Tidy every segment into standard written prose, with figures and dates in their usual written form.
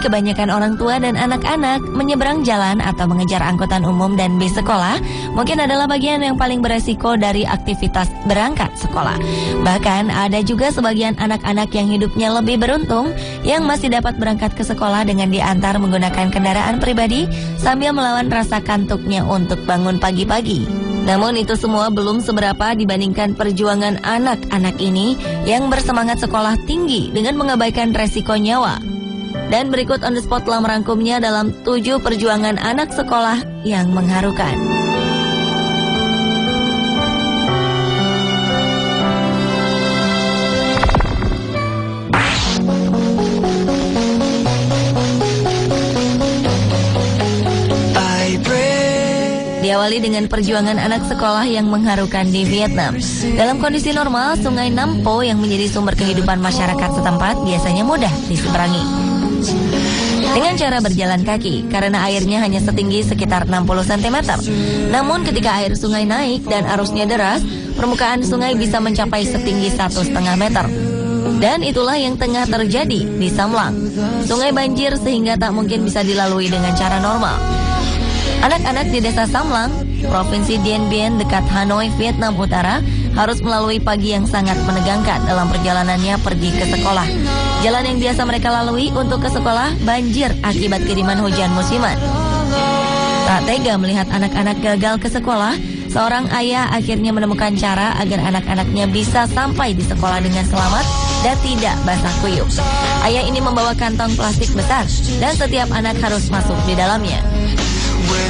kebanyakan orang tua dan anak-anak menyeberang jalan atau mengejar angkutan umum dan bis sekolah mungkin adalah bagian yang paling beresiko dari aktivitas berangkat sekolah. Bahkan ada juga sebagian anak-anak yang hidupnya lebih beruntung yang masih dapat berangkat ke sekolah dengan diantar menggunakan kendaraan pribadi sambil melawan rasa kantuknya untuk bangun pagi-pagi. Namun itu semua belum seberapa dibandingkan perjuangan anak-anak ini yang bersemangat sekolah tinggi dengan mengabaikan resiko nyawa. Dan berikut On The Spot telah merangkumnya dalam 7 perjuangan anak sekolah yang mengharukan. Diawali dengan perjuangan anak sekolah yang mengharukan di Vietnam. Dalam kondisi normal, sungai Nam Po yang menjadi sumber kehidupan masyarakat setempat biasanya mudah diseberangi dengan cara berjalan kaki karena airnya hanya setinggi sekitar 60 cm. Namun ketika air sungai naik dan arusnya deras, permukaan sungai bisa mencapai setinggi 1,5 meter. Dan itulah yang tengah terjadi di Sam-Lang. Sungai banjir sehingga tak mungkin bisa dilalui dengan cara normal. Anak-anak di desa Sam-Lang, Provinsi Dien Bien dekat Hanoi, Vietnam Utara, harus melalui pagi yang sangat menegangkan dalam perjalanannya pergi ke sekolah. Jalan yang biasa mereka lalui untuk ke sekolah banjir akibat kiriman hujan musiman. Tak tega melihat anak-anak gagal ke sekolah, seorang ayah akhirnya menemukan cara agar anak-anaknya bisa sampai di sekolah dengan selamat dan tidak basah kuyup. Ayah ini membawa kantong plastik besar dan setiap anak harus masuk di dalamnya.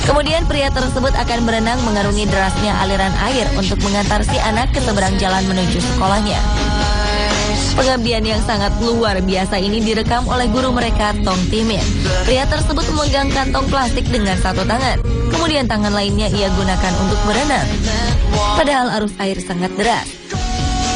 Kemudian pria tersebut akan berenang mengarungi derasnya aliran air untuk mengantar si anak ke seberang jalan menuju sekolahnya. Pengabdian yang sangat luar biasa ini direkam oleh guru mereka, Tong Timin. Pria tersebut memegang kantong plastik dengan satu tangan, kemudian tangan lainnya ia gunakan untuk berenang. Padahal arus air sangat deras.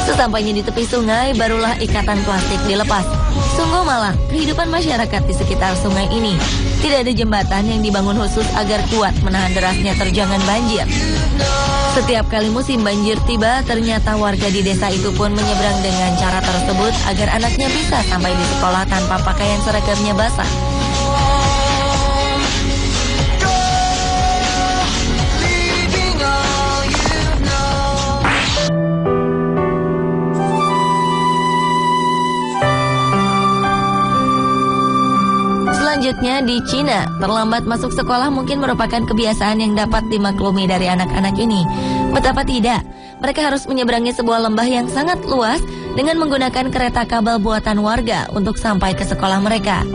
Sesampainya di tepi sungai, barulah ikatan plastik dilepas. Sungguh malang kehidupan masyarakat di sekitar sungai ini. Tidak ada jembatan yang dibangun khusus agar kuat menahan derasnya terjangan banjir. Setiap kali musim banjir tiba, ternyata warga di desa itu pun menyeberang dengan cara tersebut agar anaknya bisa sampai di sekolah tanpa pakaian seragamnya basah. Selanjutnya di Cina, terlambat masuk sekolah mungkin merupakan kebiasaan yang dapat dimaklumi dari anak-anak ini. Betapa tidak, mereka harus menyeberangi sebuah lembah yang sangat luas dengan menggunakan kereta kabel buatan warga untuk sampai ke sekolah mereka.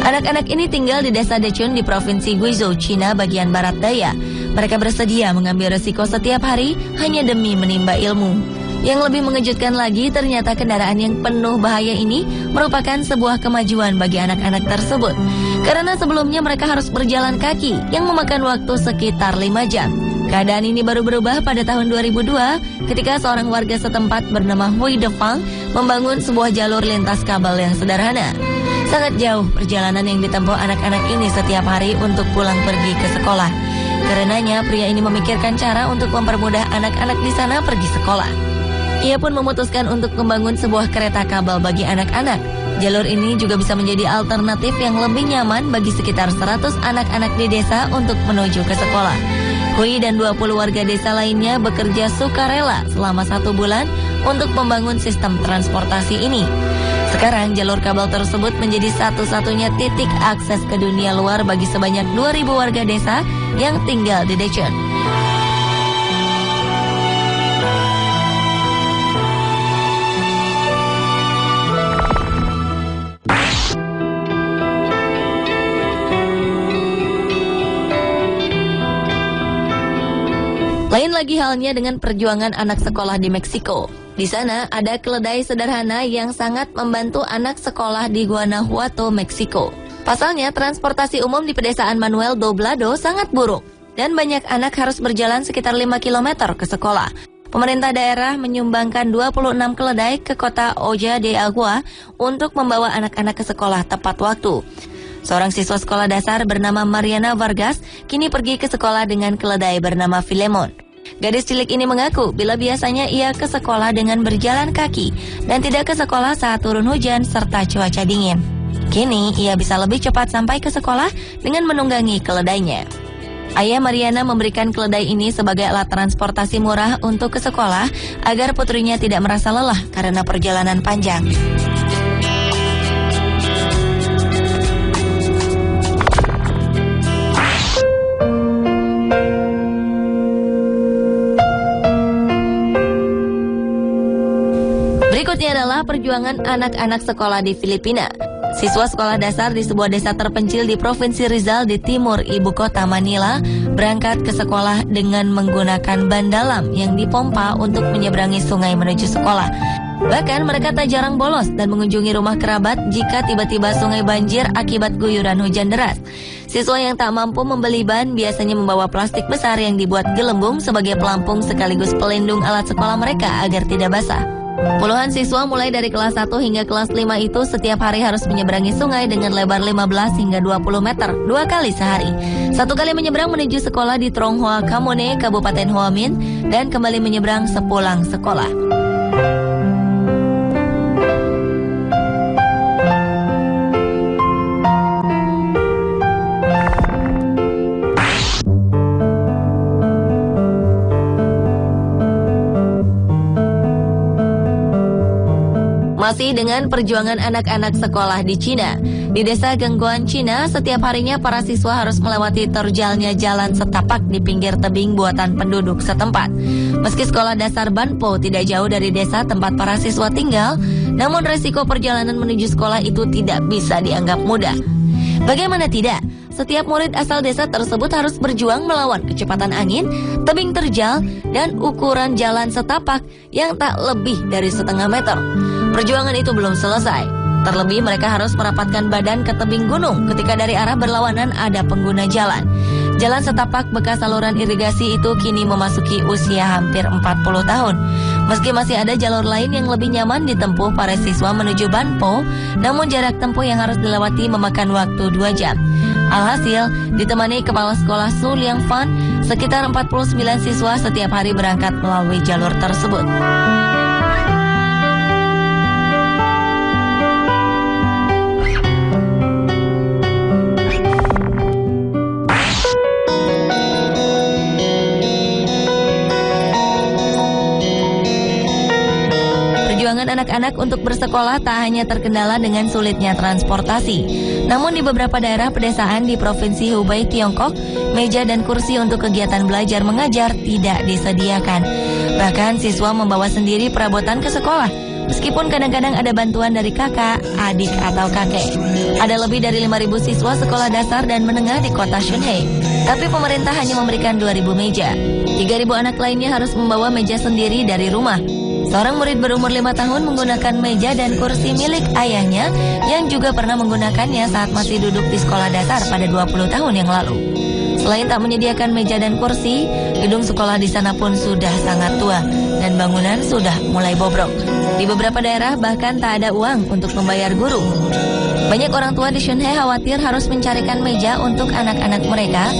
Anak-anak ini tinggal di desa Dechun di Provinsi Guizhou, Cina bagian barat daya. Mereka bersedia mengambil resiko setiap hari hanya demi menimba ilmu. Yang lebih mengejutkan lagi, ternyata kendaraan yang penuh bahaya ini merupakan sebuah kemajuan bagi anak-anak tersebut. Karena sebelumnya mereka harus berjalan kaki yang memakan waktu sekitar 5 jam. Keadaan ini baru berubah pada tahun 2002 ketika seorang warga setempat bernama Hui Defang membangun sebuah jalur lintas kabel yang sederhana. Sangat jauh perjalanan yang ditempuh anak-anak ini setiap hari untuk pulang pergi ke sekolah. Karenanya pria ini memikirkan cara untuk mempermudah anak-anak di sana pergi sekolah. Ia pun memutuskan untuk membangun sebuah kereta kabel bagi anak-anak. Jalur ini juga bisa menjadi alternatif yang lebih nyaman bagi sekitar 100 anak-anak di desa untuk menuju ke sekolah. Hui dan 20 warga desa lainnya bekerja sukarela selama 1 bulan untuk membangun sistem transportasi ini. Sekarang jalur kabel tersebut menjadi satu-satunya titik akses ke dunia luar bagi sebanyak 2.000 warga desa yang tinggal di Dechun. Lain lagi halnya dengan perjuangan anak sekolah di Meksiko. Di sana ada keledai sederhana yang sangat membantu anak sekolah di Guanajuato, Meksiko. Pasalnya, transportasi umum di pedesaan Manuel Doblado sangat buruk dan banyak anak harus berjalan sekitar 5 km ke sekolah. Pemerintah daerah menyumbangkan 26 keledai ke kota Olla de Agua untuk membawa anak-anak ke sekolah tepat waktu. Seorang siswa sekolah dasar bernama Mariana Vargas kini pergi ke sekolah dengan keledai bernama Filemon. Gadis cilik ini mengaku bila biasanya ia ke sekolah dengan berjalan kaki dan tidak ke sekolah saat turun hujan serta cuaca dingin. Kini ia bisa lebih cepat sampai ke sekolah dengan menunggangi keledainya. Ayah Mariana memberikan keledai ini sebagai alat transportasi murah untuk ke sekolah agar putrinya tidak merasa lelah karena perjalanan panjang. Berikutnya adalah perjuangan anak-anak sekolah di Filipina. Siswa sekolah dasar di sebuah desa terpencil di Provinsi Rizal di timur ibu kota Manila berangkat ke sekolah dengan menggunakan ban dalam yang dipompa untuk menyeberangi sungai menuju sekolah. Bahkan mereka tak jarang bolos dan mengunjungi rumah kerabat jika tiba-tiba sungai banjir akibat guyuran hujan deras. Siswa yang tak mampu membeli ban biasanya membawa plastik besar yang dibuat gelembung sebagai pelampung sekaligus pelindung alat sekolah mereka agar tidak basah. Puluhan siswa mulai dari kelas 1 hingga kelas 5 itu setiap hari harus menyeberangi sungai dengan lebar 15 hingga 20 meter 2 kali sehari. Satu kali menyeberang menuju sekolah di Tronghua Kamone, Kabupaten Hoa Min, dan kembali menyeberang sepulang sekolah. Masih dengan perjuangan anak-anak sekolah di Cina. Di desa Gengguan, Cina, setiap harinya para siswa harus melewati terjalnya jalan setapak di pinggir tebing buatan penduduk setempat. Meski sekolah dasar Banpo tidak jauh dari desa tempat para siswa tinggal, namun resiko perjalanan menuju sekolah itu tidak bisa dianggap mudah. Bagaimana tidak? Setiap murid asal desa tersebut harus berjuang melawan kecepatan angin, tebing terjal, dan ukuran jalan setapak yang tak lebih dari setengah meter. Perjuangan itu belum selesai. Terlebih mereka harus merapatkan badan ke tebing gunung ketika dari arah berlawanan ada pengguna jalan. Jalan setapak bekas saluran irigasi itu kini memasuki usia hampir 40 tahun. Meski masih ada jalur lain yang lebih nyaman ditempuh para siswa menuju Banpo, namun jarak tempuh yang harus dilewati memakan waktu 2 jam. Alhasil, ditemani Kepala Sekolah Su Liang Fan, sekitar 49 siswa setiap hari berangkat melalui jalur tersebut. Anak-anak untuk bersekolah tak hanya terkendala dengan sulitnya transportasi. Namun di beberapa daerah pedesaan di Provinsi Hubei, Tiongkok, meja dan kursi untuk kegiatan belajar mengajar tidak disediakan. Bahkan siswa membawa sendiri perabotan ke sekolah, meskipun kadang-kadang ada bantuan dari kakak, adik, atau kakek. Ada lebih dari 5.000 siswa sekolah dasar dan menengah di kota Shunhei. Tapi pemerintah hanya memberikan 2.000 meja. 3.000 anak lainnya harus membawa meja sendiri dari rumah. Seorang murid berumur 5 tahun menggunakan meja dan kursi milik ayahnya yang juga pernah menggunakannya saat masih duduk di sekolah dasar pada 20 tahun yang lalu. Selain tak menyediakan meja dan kursi, gedung sekolah di sana pun sudah sangat tua dan bangunan sudah mulai bobrok. Di beberapa daerah bahkan tak ada uang untuk membayar guru. Banyak orang tua di Shunhei khawatir harus mencarikan meja untuk anak-anak mereka.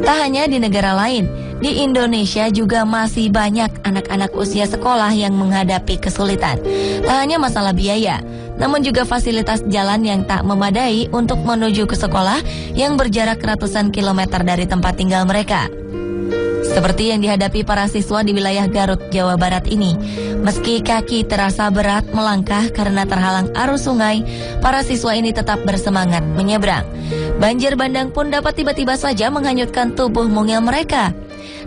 Tak hanya di negara lain, di Indonesia juga masih banyak anak-anak usia sekolah yang menghadapi kesulitan. Tak hanya masalah biaya, namun juga fasilitas jalan yang tak memadai untuk menuju ke sekolah yang berjarak ratusan kilometer dari tempat tinggal mereka. Seperti yang dihadapi para siswa di wilayah Garut, Jawa Barat ini. Meski kaki terasa berat melangkah karena terhalang arus sungai, para siswa ini tetap bersemangat menyeberang. Banjir bandang pun dapat tiba-tiba saja menghanyutkan tubuh mungil mereka.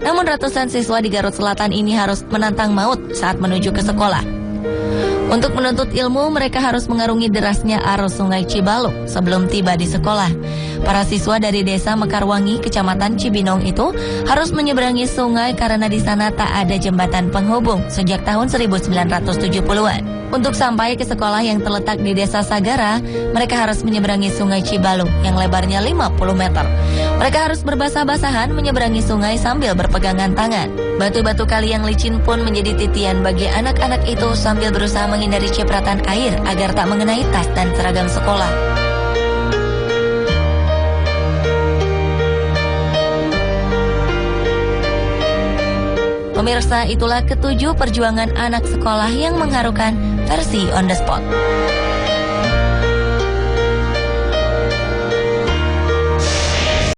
Namun ratusan siswa di Garut Selatan ini harus menantang maut saat menuju ke sekolah. Untuk menuntut ilmu, mereka harus mengarungi derasnya arus sungai Cibaluk sebelum tiba di sekolah. Para siswa dari desa Mekarwangi, Kecamatan Cibinong itu harus menyeberangi sungai karena di sana tak ada jembatan penghubung sejak tahun 1970-an. Untuk sampai ke sekolah yang terletak di desa Sagara, mereka harus menyeberangi sungai Cibaluk yang lebarnya 50 meter. Mereka harus berbasah-basahan menyeberangi sungai sambil berpegangan tangan. Batu-batu kali yang licin pun menjadi titian bagi anak-anak itu sambil berusaha menghindari cipratan air agar tak mengenai tas dan seragam sekolah. Pemirsa, itulah ketujuh perjuangan anak sekolah yang mengharukan versi On The Spot.